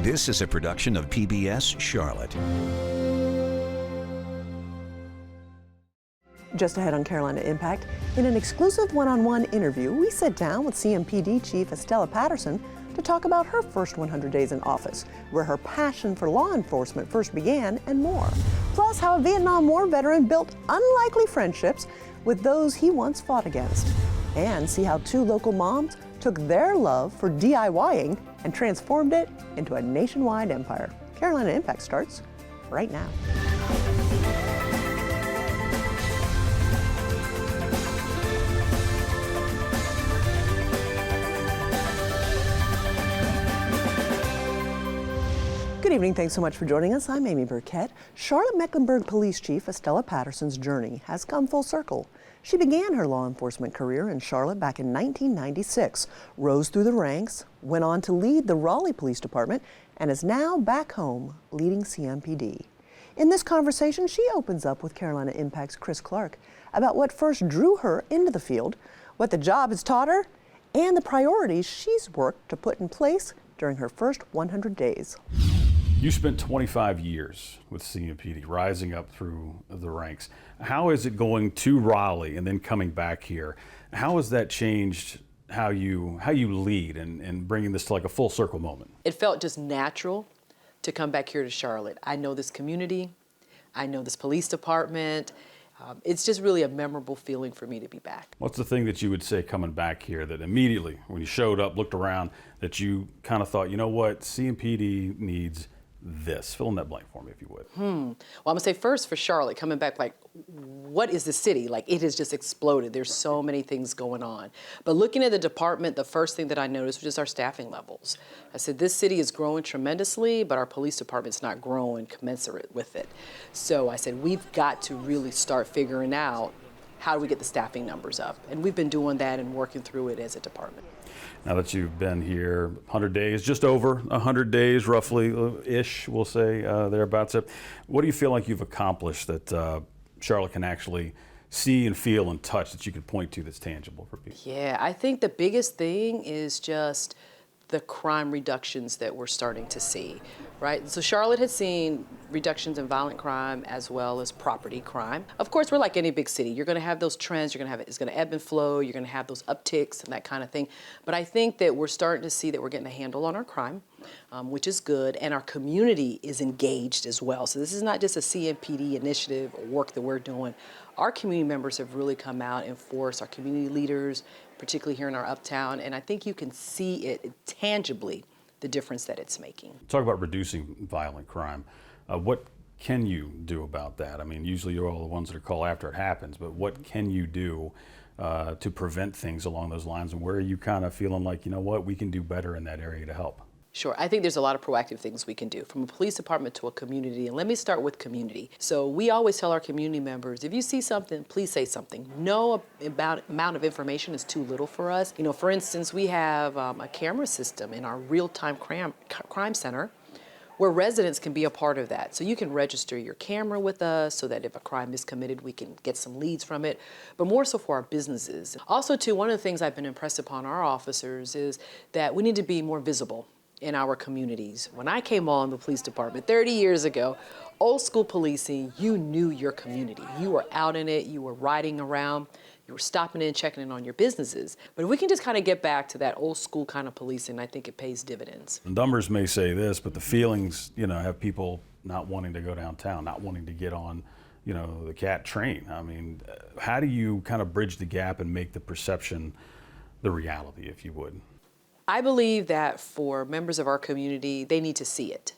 This is a production of PBS Charlotte. Just ahead on Carolina Impact, in an exclusive one-on-one interview, we sit down with CMPD Chief Estella Patterson to talk about her first 100 days in office, where her passion for law enforcement first began, and more. Plus, how a Vietnam War veteran built unlikely friendships with those he once fought against. And see how two local moms took their love for DIYing and transformed it into a nationwide empire. Carolina Impact starts right now. Good evening, thanks so much for joining us. I'm Amy Burkett. Charlotte-Mecklenburg Police Chief Estella Patterson's journey has come full circle. She began her law enforcement career in Charlotte back in 1996, rose through the ranks, went on to lead the Raleigh Police Department, and is now back home leading CMPD. In this conversation, she opens up with Carolina Impact's Chris Clark about what first drew her into the field, what the job has taught her, and the priorities she's worked to put in place during her first 100 days. You spent 25 years with CMPD, rising up through the ranks. How is it going to Raleigh and then coming back here? How has that changed how you lead and bringing this to like a full circle moment? It felt just natural to come back here to Charlotte. I know this community, I know this police department. It's just really a memorable feeling for me to be back. What's the thing that you would say coming back here that immediately when you showed up, looked around, that you kind of thought, you know what, CMPD needs this? Fill in that blank for me, if you would. Well, I'm gonna say first for Charlotte, coming back, like, what is the city? Like, it has just exploded. There's so many things going on. But looking at the department, the first thing that I noticed was just our staffing levels. I said, this city is growing tremendously, but our police department's not growing commensurate with it. So I said, we've got to really start figuring out how do we get the staffing numbers up? And we've been doing that and working through it as a department. Now that you've been here 100 days, just over 100 days roughly-ish, we'll say, thereabouts, what do you feel like you've accomplished that Charlotte can actually see and feel and touch, that you could point to that's tangible for people? Yeah, I think the biggest thing is just the crime reductions that we're starting to see, right? So Charlotte has seen reductions in violent crime as well as property crime. Of course, we're like any big city. You're gonna have those trends, it's gonna ebb and flow, you're gonna have those upticks and that kind of thing. But I think that we're starting to see that we're getting a handle on our crime, which is good, and our community is engaged as well. So this is not just a CMPD initiative or work that we're doing. Our community members have really come out and forced, our community leaders, particularly here in our uptown, and I think you can see it tangibly, the difference that it's making. Talk about reducing violent crime. What can you do about that? I mean, usually you're all the ones that are called after it happens, but what can you do to prevent things along those lines, and where are you kind of feeling like, you know what, we can do better in that area to help? Sure, I think there's a lot of proactive things we can do, from a police department to a community, and let me start with community. So we always tell our community members, if you see something, please say something. No amount of information is too little for us. You know, for instance, we have a camera system in our real-time crime center where residents can be a part of that. So you can register your camera with us so that if a crime is committed, we can get some leads from it, but more so for our businesses. Also, too, one of the things I've been impressed upon our officers is that we need to be more visible in our communities. When I came on the police department 30 years ago, old school policing, you knew your community. You were out in it, you were riding around, you were stopping in, checking in on your businesses. But if we can just kind of get back to that old school kind of policing, I think it pays dividends. The numbers may say this, but the feelings, you know, have people not wanting to go downtown, not wanting to get on, you know, the CAT train. I mean, how do you kind of bridge the gap and make the perception the reality, if you would? I believe that for members of our community, they need to see it.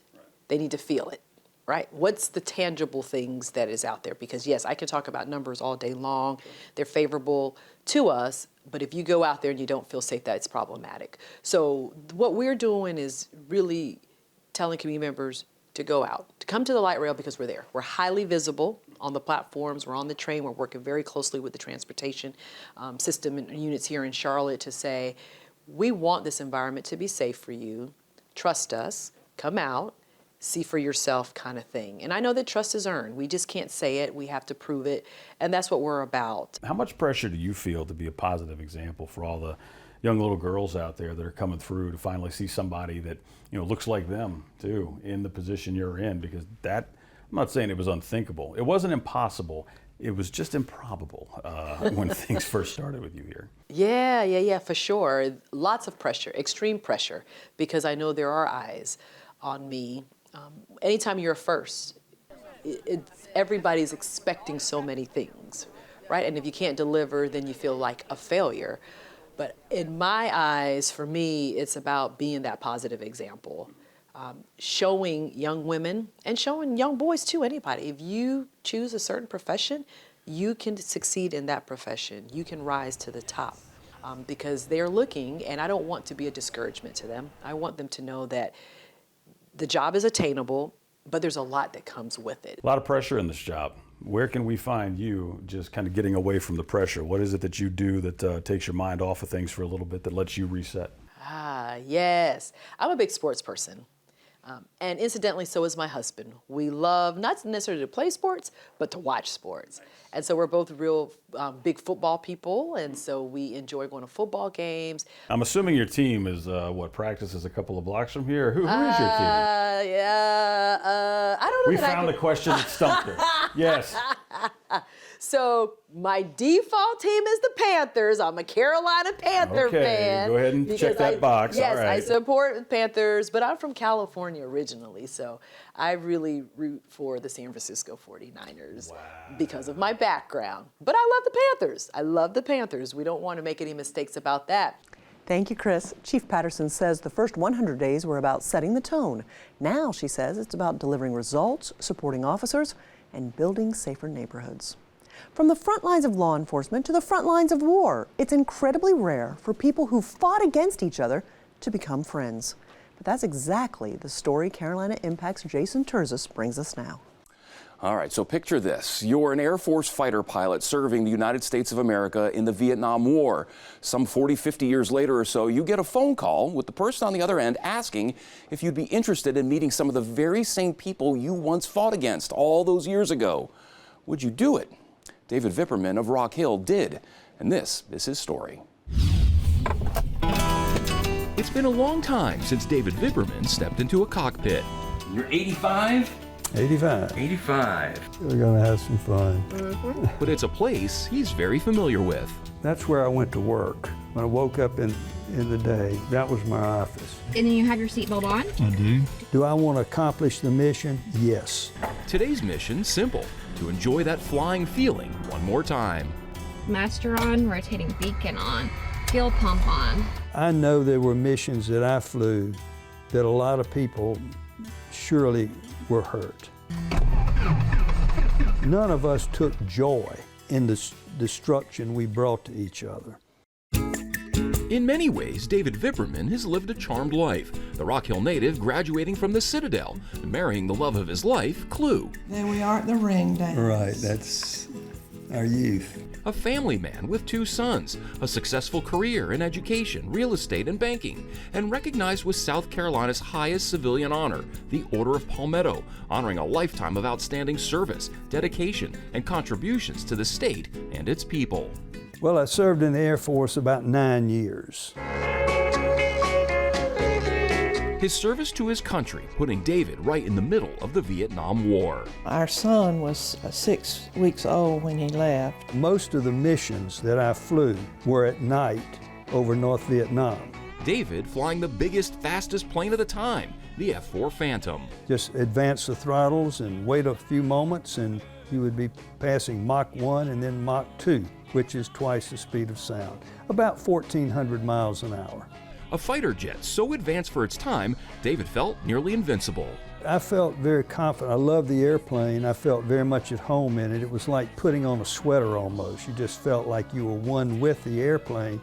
They need to feel it, right? What's the tangible things that is out there? Because yes, I can talk about numbers all day long. They're favorable to us, but if you go out there and you don't feel safe, that's problematic. So what we're doing is really telling community members to go out, to come to the light rail because we're there. We're highly visible on the platforms, we're on the train, we're working very closely with the transportation system and units here in Charlotte to say, we want this environment to be safe for you. Trust us, come out, see for yourself kind of thing. And I know that trust is earned. We just can't say it, we have to prove it. And that's what we're about. How much pressure do you feel to be a positive example for all the young little girls out there that are coming through to finally see somebody that, looks like them too in the position you're in, because that, I'm not saying it was unthinkable. It wasn't impossible. It was just improbable when things first started with you here. Yeah, for sure. Lots of pressure, extreme pressure, because I know there are eyes on me. Anytime you're first, everybody's expecting so many things, right? And if you can't deliver, then you feel like a failure. But in my eyes, for me, it's about being that positive example. Showing young women and showing young boys too, anybody, if you choose a certain profession, you can succeed in that profession. You can rise to the top because they're looking, and I don't want to be a discouragement to them. I want them to know that the job is attainable, but there's a lot that comes with it. A lot of pressure in this job. Where can we find you just kind of getting away from the pressure? What is it that you do that takes your mind off of things for a little bit, that lets you reset? Yes. I'm a big sports person. And incidentally, so is my husband. We love not necessarily to play sports, but to watch sports. And so we're both real big football people, and so we enjoy going to football games. I'm assuming your team is, practices a couple of blocks from here? Who is your team? I don't know. We found the question that stumped her. Yes. So my default team is the Panthers. I'm a Carolina Panther fan. Go ahead and check that box. Yes, all right. I support the Panthers, but I'm from California originally, so I really root for the San Francisco 49ers because of my background. But I love the Panthers. I love the Panthers. We don't want to make any mistakes about that. Thank you, Chris. Chief Patterson says the first 100 days were about setting the tone. Now, she says, it's about delivering results, supporting officers, and building safer neighborhoods. From the front lines of law enforcement to the front lines of war, it's incredibly rare for people who fought against each other to become friends. But that's exactly the story Carolina Impact's Jason Terzis brings us now. All right, so picture this. You're an Air Force fighter pilot serving the United States of America in the Vietnam War. Some 40, 50 years later or so, you get a phone call with the person on the other end asking if you'd be interested in meeting some of the very same people you once fought against all those years ago. Would you do it? David Vipperman of Rock Hill did, and this is his story. It's been a long time since David Vipperman stepped into a cockpit. You're 85? 85. 85. We're gonna have some fun. But it's a place he's very familiar with. That's where I went to work. When I woke up in the day, that was my office. And then you have your seatbelt on? I do. Do I want to accomplish the mission? Yes. Today's mission, simple, to enjoy that flying feeling one more time. Master on, rotating beacon on, fuel pump on. I know there were missions that I flew that a lot of people surely were hurt. None of us took joy in the destruction we brought to each other. In many ways, David Vipperman has lived a charmed life. The Rock Hill native graduating from the Citadel, and marrying the love of his life, Clue. There we are at the ring dance. Right, that's our youth. A family man with 2 sons, a successful career in education, real estate, and banking, and recognized with South Carolina's highest civilian honor, the Order of Palmetto, honoring a lifetime of outstanding service, dedication, and contributions to the state and its people. Well, I served in the Air Force about 9 years. His service to his country putting David right in the middle of the Vietnam War. Our son was 6 weeks old when he left. Most of the missions that I flew were at night over North Vietnam. David flying the biggest, fastest plane of the time, the F-4 Phantom. Just advance the throttles and wait a few moments and you would be passing Mach 1 and then Mach 2, which is twice the speed of sound, about 1,400 miles an hour. A fighter jet so advanced for its time, David felt nearly invincible. I felt very confident. I loved the airplane. I felt very much at home in it. It was like putting on a sweater almost. You just felt like you were one with the airplane.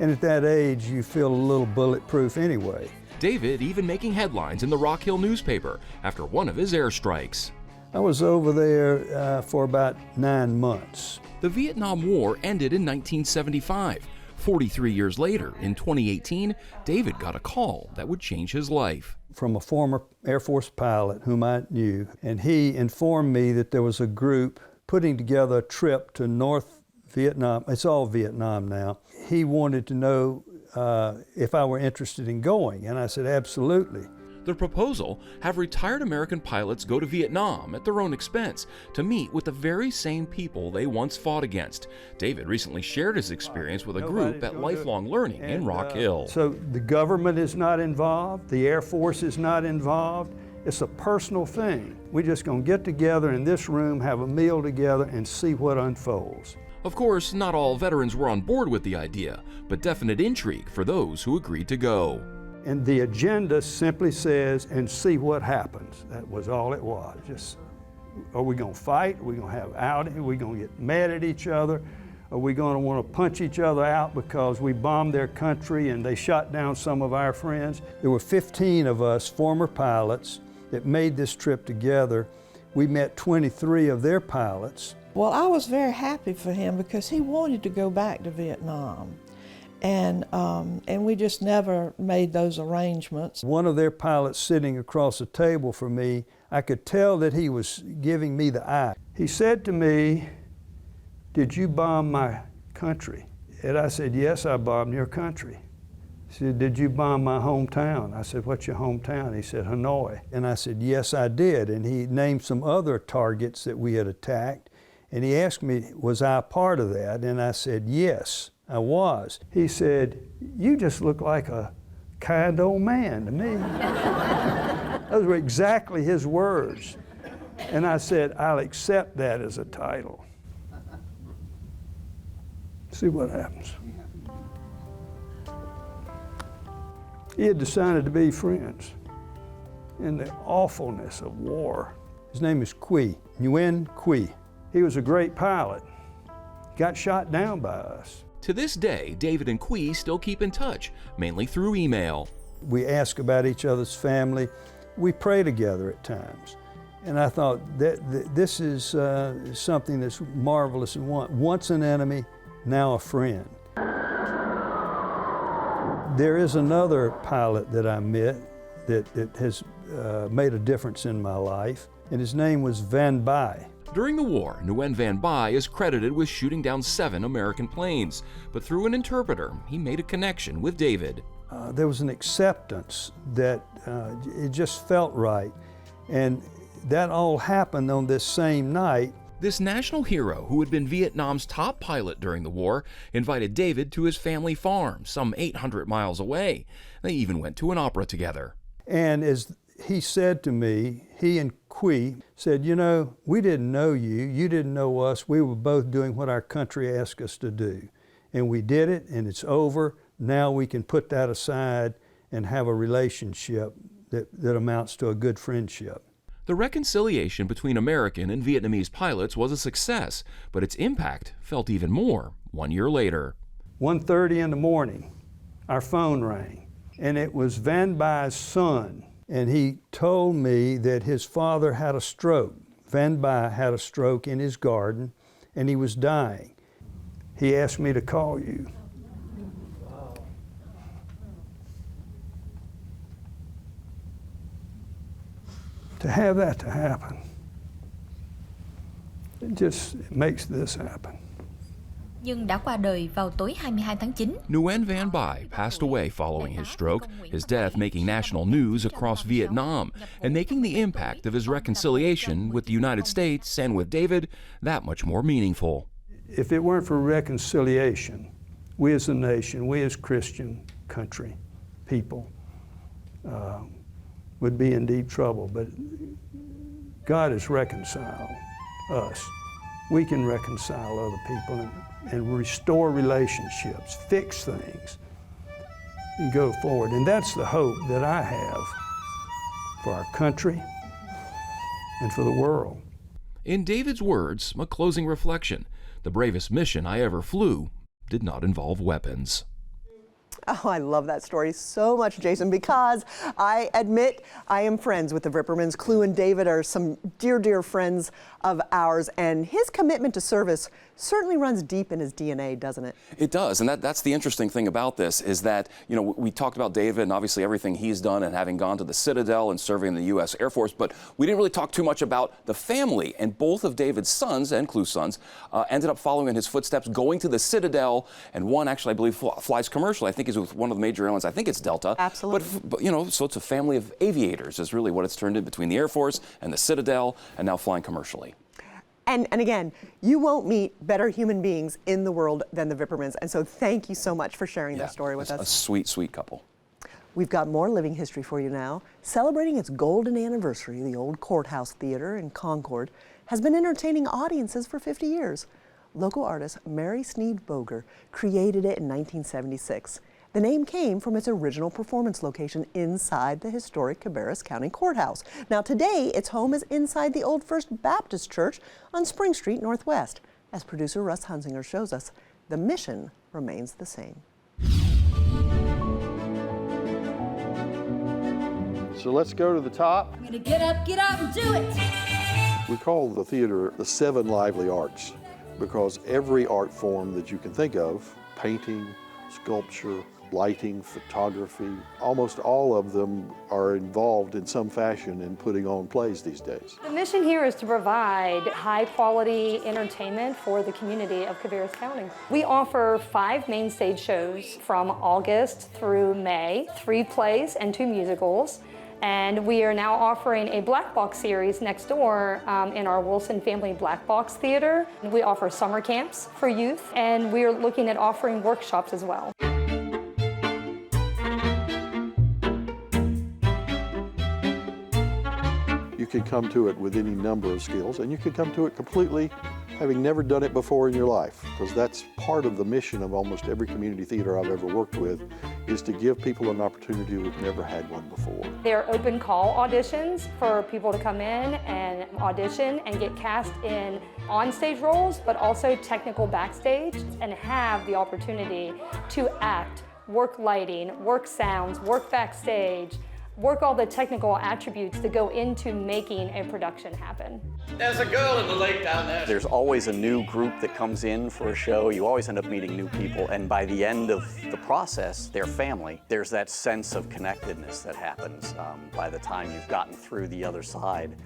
And at that age, you feel a little bulletproof anyway. David even making headlines in the Rock Hill newspaper after one of his airstrikes. I was over there for about 9 months. The Vietnam War ended in 1975. 43 years later, in 2018, David got a call that would change his life. From a former Air Force pilot whom I knew, and he informed me that there was a group putting together a trip to North Vietnam. It's all Vietnam now. He wanted to know if I were interested in going. And I said, absolutely. The proposal: have retired American pilots go to Vietnam at their own expense to meet with the very same people they once fought against. David recently shared his experience with a group at Lifelong Learning in Rock Hill. So the government is not involved, the Air Force is not involved. It's a personal thing. We're just going to get together in this room, have a meal together, and see what unfolds. Of course, not all veterans were on board with the idea, but definite intrigue for those who agreed to go. And the agenda simply says, and see what happens. That was all it was. Just, are we going to fight? Are we going to have outing? Are we going to get mad at each other? Are we going to want to punch each other out because we bombed their country and they shot down some of our friends? There were 15 of us, former pilots, that made this trip together. We met 23 of their pilots. Well, I was very happy for him because he wanted to go back to Vietnam. And we just never made those arrangements. One of their pilots sitting across the table from me, I could tell that he was giving me the eye. He said to me, "Did you bomb my country?" And I said, "Yes, I bombed your country." He said, "Did you bomb my hometown?" I said, "What's your hometown?" He said, "Hanoi." And I said, "Yes, I did." And he named some other targets that we had attacked. And he asked me, was I a part of that? And I said, yes, I was. He said, "You just look like a kind old man to me." Those were exactly his words. And I said, "I'll accept that as a title." See what happens. He had decided to be friends in the awfulness of war. His name is Quy, Nguyen Quy. He was a great pilot. Got shot down by us. To this day, David and Quy still keep in touch, mainly through email. We ask about each other's family. We pray together at times. And I thought that this is something that's marvelous. Once an enemy, now a friend. There is another pilot that I met that has made a difference in my life, and his name was Van Bai. During the war, Nguyen Van Bai is credited with shooting down 7 American planes, but through an interpreter, he made a connection with David. There was an acceptance that it just felt right, and that all happened on this same night. This national hero, who had been Vietnam's top pilot during the war, invited David to his family farm, some 800 miles away. They even went to an opera together. And as he said to me, he and Quy said, "You know, we didn't know you, you didn't know us, we were both doing what our country asked us to do. And we did it, and it's over. Now we can put that aside and have a relationship that amounts to a good friendship." The reconciliation between American and Vietnamese pilots was a success, but its impact felt even more 1 year later. 1:30 in the morning, our phone rang, and it was Van Bai's son. And he told me that his father had a stroke. Van Bai had a stroke in his garden, and he was dying. He asked me to call you. To have that to happen, it makes this happen. Nhưng đã qua đời vào tối 22 tháng 9. Nguyen Van Bai passed away following his stroke, his death making national news across Vietnam and making the impact of his reconciliation with the United States and with David that much more meaningful. If it weren't for reconciliation, we as a nation, we as Christian country, people, would be in deep trouble. But God has reconciled us. We can reconcile other people and restore relationships, fix things, and go forward. And that's the hope that I have for our country and for the world. In David's words, a closing reflection: the bravest mission I ever flew did not involve weapons. Oh, I love that story so much, Jason, because I admit I am friends with the Rippermans. Clu and David are some dear, dear friends of ours, and his commitment to service certainly runs deep in his DNA, doesn't it? It does, and that's the interesting thing about this is that, you know, we talked about David and obviously everything he's done and having gone to the Citadel and serving in the U.S. Air Force, but we didn't really talk too much about the family, and both of David's sons and Clu's sons ended up following in his footsteps, going to the Citadel, and one actually, I believe, flies commercial. I think he's with one of the major airlines. I think it's Delta. Absolutely. But you know, so it's a family of aviators is really what it's turned into between the Air Force and the Citadel, and now flying commercially. And again, you won't meet better human beings in the world than the Vippermans. And so thank you so much for sharing that story with us. A sweet, sweet couple. We've got more living history for you now. Celebrating its golden anniversary, the old Courthouse Theater in Concord has been entertaining audiences for 50 years. Local artist Mary Sneed Boger created it in 1976. The name came from its original performance location inside the historic Cabarrus County Courthouse. Now today, its home is inside the old First Baptist Church on Spring Street Northwest. As producer Russ Hunsinger shows us, the mission remains the same. So let's go to the top. I'm gonna get up and do it. We call the theater the Seven Lively Arts because every art form that you can think of, painting, sculpture, lighting, photography, almost all of them are involved in some fashion in putting on plays these days. The mission here is to provide high-quality entertainment for the community of Cabarrus County. We offer 5 main stage shows from August through May, 3 plays and 2 musicals. And we are now offering a Black Box series next door in our Wilson Family Black Box Theater. We offer summer camps for youth, and we are looking at offering workshops as well. You can come to it with any number of skills, and you can come to it completely having never done it before in your life, because that's part of the mission of almost every community theater I've ever worked with, is to give people an opportunity who've never had one before. There are open call auditions for people to come in and audition and get cast in on-stage roles, but also technical backstage, and have the opportunity to act, work lighting, work sounds, work backstage, work all the technical attributes that go into making a production happen. There's a girl in the lake down there. There's always a new group that comes in for a show. You always end up meeting new people, and by the end of the process, they're family. There's that sense of connectedness that happens by the time you've gotten through the other side,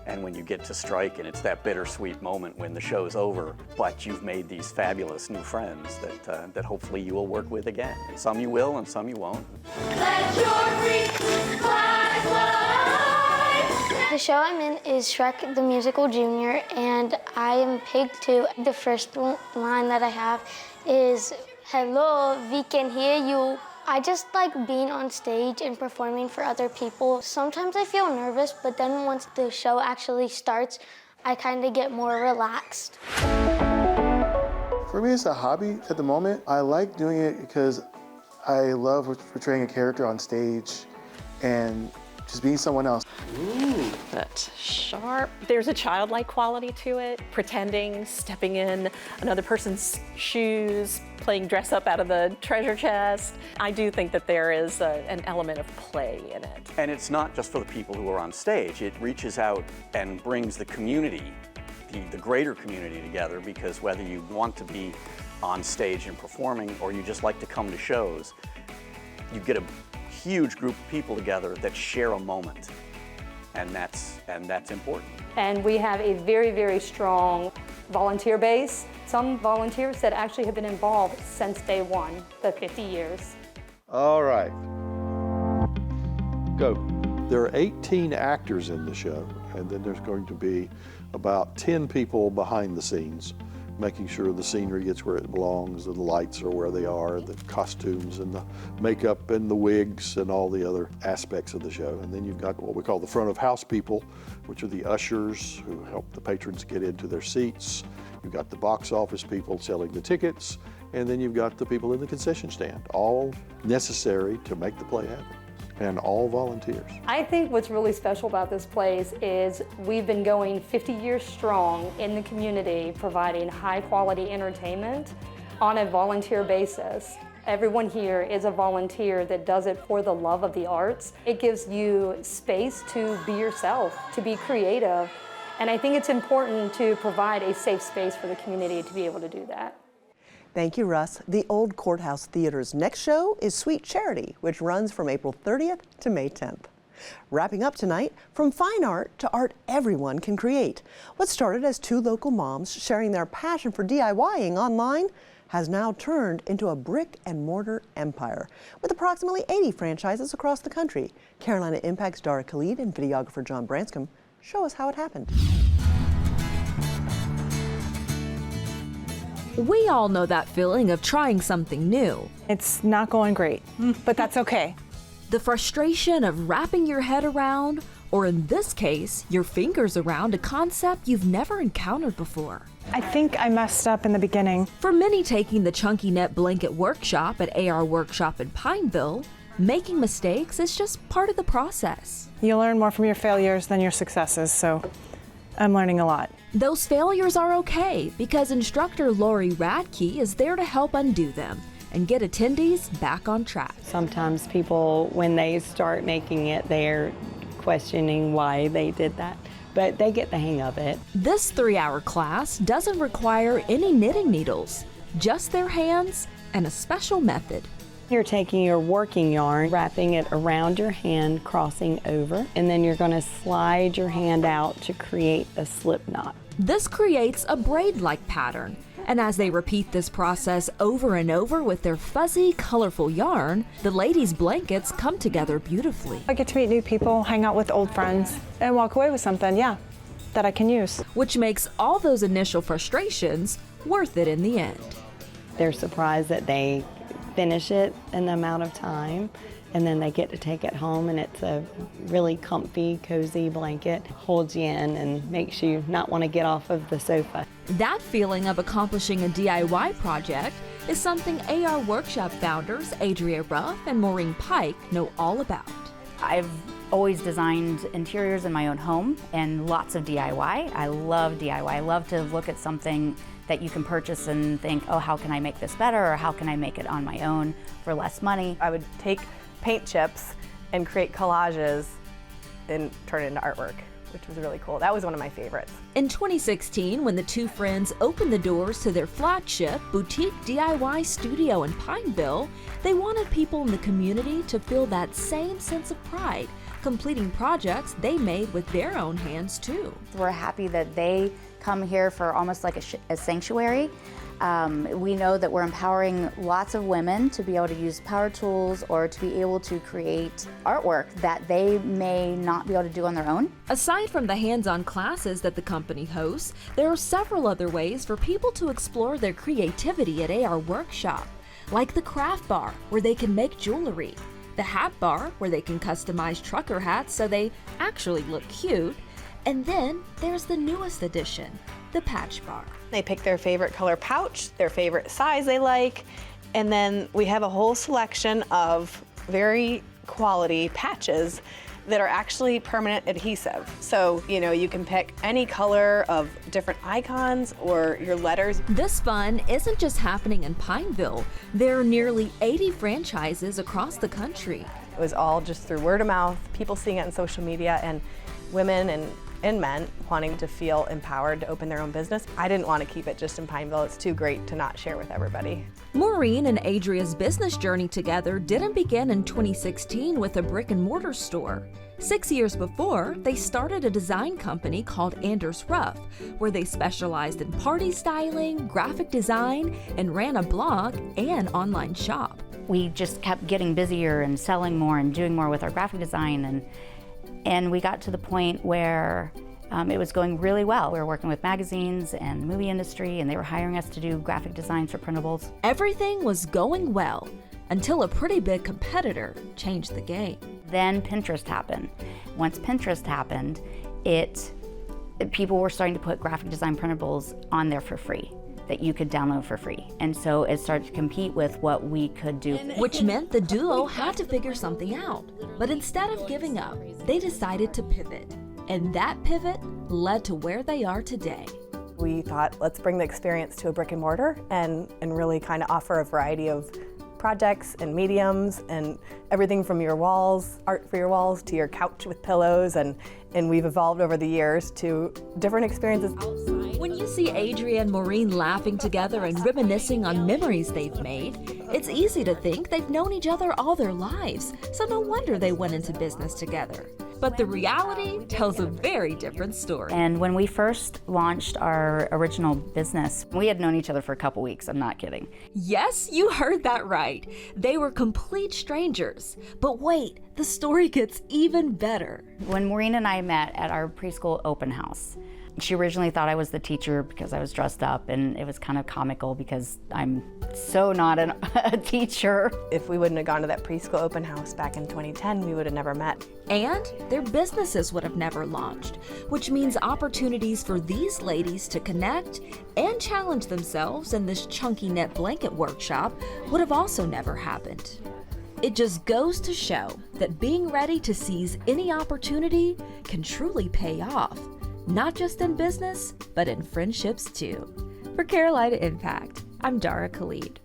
and when you get to strike, and it's that bittersweet moment when the show's over, but you've made these fabulous new friends that hopefully you will work with again. Some you will, and some you won't. Let your dreams fly, fly. The show I'm in is Shrek the Musical Junior, and I am Pig 2. The first line that I have is, "Hello, we can hear you." I just like being on stage and performing for other people. Sometimes I feel nervous, but then once the show actually starts, I kind of get more relaxed. For me, it's a hobby at the moment. I like doing it because I love portraying a character on stage and just being someone else. Ooh, that's sharp. There's a childlike quality to it, pretending, stepping in another person's shoes, playing dress up out of the treasure chest. I do think that there is an element of play in it. And it's not just for the people who are on stage. It reaches out and brings the community, the greater community together, because whether you want to be on stage and performing or you just like to come to shows, you get a huge group of people together that share a moment, and that's important. And we have a very, very strong volunteer base. Some volunteers that actually have been involved since day one, the 50 years. All right, go. There are 18 actors in the show, and then there's going to be about 10 people behind the scenes, making sure the scenery gets where it belongs, the lights are where they are, the costumes and the makeup and the wigs and all the other aspects of the show. And then you've got what we call the front of house people, which are the ushers who help the patrons get into their seats. You've got the box office people selling the tickets, and then you've got the people in the concession stand, all necessary to make the play happen, and all volunteers. I think what's really special about this place is we've been going 50 years strong in the community, providing high quality entertainment on a volunteer basis. Everyone here is a volunteer that does it for the love of the arts. It gives you space to be yourself, to be creative, And I think it's important to provide a safe space for the community to be able to do that. Thank you, Russ. The Old Courthouse Theater's next show is Sweet Charity, which runs from April 30th to May 10th. Wrapping up tonight, from fine art to art everyone can create. What started as two local moms sharing their passion for DIYing online has now turned into a brick and mortar empire with approximately 80 franchises across the country. Carolina Impact's Dara Khalid and videographer John Branscombe show us how it happened. We all know that feeling of trying something new. It's not going great, but that's okay. The frustration of wrapping your head around, or in this case, your fingers around a concept you've never encountered before. I think I messed up in the beginning. For many taking the Chunky Net Blanket Workshop at AR Workshop in Pineville, making mistakes is just part of the process. You learn more from your failures than your successes, so I'm learning a lot. Those failures are okay because instructor Lori Radke is there to help undo them and get attendees back on track. Sometimes people, when they start making it, they're questioning why they did that, but they get the hang of it. This 3-hour class doesn't require any knitting needles, just their hands and a special method. You're taking your working yarn, wrapping it around your hand, crossing over, and then you're going to slide your hand out to create a slip knot. This creates a braid-like pattern, and as they repeat this process over and over with their fuzzy, colorful yarn, the ladies' blankets come together beautifully. I get to meet new people, hang out with old friends, and walk away with something, that I can use. Which makes all those initial frustrations worth it in the end. They're surprised that they finish it in the amount of time, and then they get to take it home, and it's a really comfy, cozy blanket, holds you in and makes you not want to get off of the sofa. That feeling of accomplishing a DIY project is something AR Workshop founders Adria Ruff and Maureen Pike know all about. I've always designed interiors in my own home and lots of DIY. I love DIY. I love to look at something that you can purchase and think, oh, how can I make this better, or how can I make it on my own for less money? I would take paint chips and create collages and turn it into artwork, which was really cool. That was one of my favorites. In 2016, when the two friends opened the doors to their flagship boutique DIY studio in Pineville, they wanted people in the community to feel that same sense of pride, completing projects they made with their own hands too. We're happy that they come here for almost like a sanctuary. We know that we're empowering lots of women to be able to use power tools or to be able to create artwork that they may not be able to do on their own. Aside from the hands-on classes that the company hosts, there are several other ways for people to explore their creativity at AR Workshop, like the craft bar, where they can make jewelry, the hat bar, where they can customize trucker hats so they actually look cute, and then there's the newest addition, the patch bar. They pick their favorite color pouch, their favorite size they like, and then we have a whole selection of very quality patches that are actually permanent adhesive. So, you can pick any color of different icons or your letters. This fun isn't just happening in Pineville. There are nearly 80 franchises across the country. It was all just through word of mouth, people seeing it on social media, and women and men wanting to feel empowered to open their own business. I didn't want to keep it just in Pineville. It's too great to not share with everybody. Maureen and Adria's business journey together didn't begin in 2016 with a brick and mortar store. 6 years before, they started a design company called Anders Ruff, where they specialized in party styling, graphic design, and ran a blog and online shop. We just kept getting busier and selling more and doing more with our graphic design, and we got to the point where it was going really well. We were working with magazines and the movie industry, and they were hiring us to do graphic designs for printables. Everything was going well until a pretty big competitor changed the game. Then Pinterest happened. Once Pinterest happened, people were starting to put graphic design printables on there for free, that you could download for free. And so it started to compete with what we could do. Which meant the duo had to figure something out. But instead of giving up, they decided to pivot. And that pivot led to where they are today. We thought, let's bring the experience to a brick and mortar and really kind of offer a variety of projects and mediums and everything from your walls, art for your walls, to your couch with pillows, and we've evolved over the years to different experiences. When you see Adria and Maureen laughing together and reminiscing on memories they've made, it's easy to think they've known each other all their lives, so no wonder they went into business together. But the reality tells a very different story. And when we first launched our original business, we had known each other for a couple weeks, I'm not kidding. Yes, you heard that right. They were complete strangers. But wait, the story gets even better. When Maureen and I met at our preschool open house, she originally thought I was the teacher because I was dressed up, and it was kind of comical because I'm so not a teacher. If we wouldn't have gone to that preschool open house back in 2010, we would have never met. And their businesses would have never launched, which means opportunities for these ladies to connect and challenge themselves in this chunky net blanket workshop would have also never happened. It just goes to show that being ready to seize any opportunity can truly pay off. Not just in business, but in friendships too. For Carolina Impact, I'm Dara Khalid.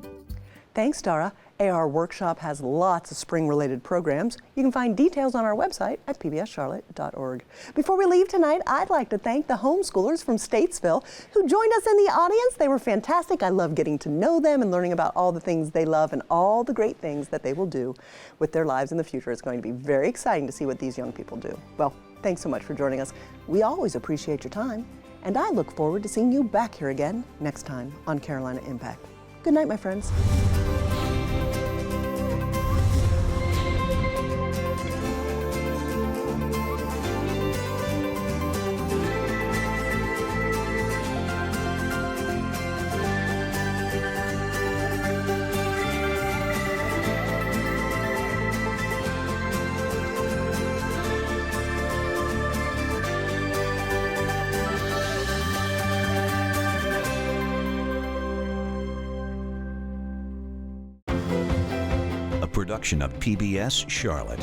Thanks, Dara. AR Workshop has lots of spring-related programs. You can find details on our website at pbscharlotte.org. Before we leave tonight, I'd like to thank the homeschoolers from Statesville who joined us in the audience. They were fantastic. I love getting to know them and learning about all the things they love and all the great things that they will do with their lives in the future. It's going to be very exciting to see what these young people do. Well, thanks so much for joining us. We always appreciate your time, and I look forward to seeing you back here again next time on Carolina Impact. Good night, my friends. Production of PBS Charlotte.